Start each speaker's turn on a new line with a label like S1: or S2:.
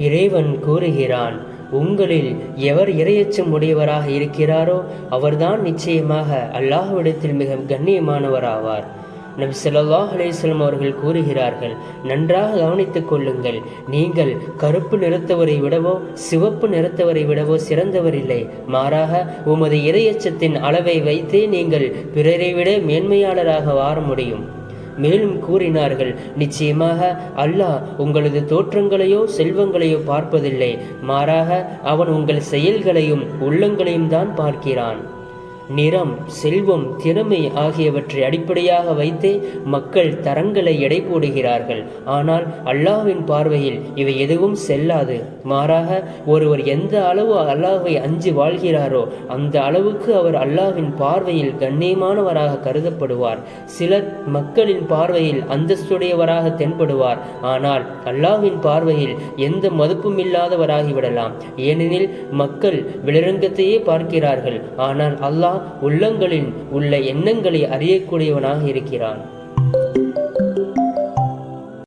S1: இறைவன் கூறுகிறான், உங்களில் எவர் இரையச்சம் உடையவராக இருக்கிறாரோ அவர்தான் நிச்சயமாக அல்லாஹ்விடத்தில் மிக கண்ணியமானவராவார். நபி ஸல்லல்லாஹு அலைஹி வஸல்லம் அவர்கள் கூறுகிறார்கள், நன்றாக கவனித்துக் கொள்ளுங்கள், நீங்கள் கருப்பு நிறத்தவரை விடவோ சிவப்பு நிறத்தவரை விடவோ சிறந்தவர் இல்லை. மாறாக உமது இரையச்சத்தின் அளவை வைத்தே நீங்கள் பிறரை விட மேன்மையாளராக வார முடியும். மேலும் கூறினார்கள், நிச்சயமாக அல்லாஹ் உங்களது தோற்றங்களையோ செல்வங்களையோ பார்ப்பதில்லை, மாறாக அவன் உங்கள் செயல்களையும் உள்ளங்களையும் தான் பார்க்கிறான். நிறம், செல்வம், திறமை ஆகியவற்றை அடிப்படையாக வைத்தே மக்கள் தரங்களை எடை போடுகிறார்கள். ஆனால் அல்லாஹ்வின் பார்வையில் இவை எதுவும் செல்லாது. மாறாக ஒருவர் எந்த அளவு அல்லாஹ்வை அஞ்சி வாழ்கிறாரோ அந்த அளவுக்கு அவர் அல்லாஹ்வின் பார்வையில் கண்ணியமானவராக கருதப்படுவார். சிலர் மக்களின் பார்வையில் அந்தஸ்துடையவராக தென்படுவார். ஆனால் அல்லாஹ்வின் பார்வையில் எந்த மதிப்பும் இல்லாதவராகிவிடலாம். ஏனெனில் மக்கள் வெளிரங்கத்தையே பார்க்கிறார்கள், ஆனால் அல்லாஹ் உள்ளங்களில் உள்ள எண்ணங்களை அறியக்கூடியவனாக இருக்கிறான்.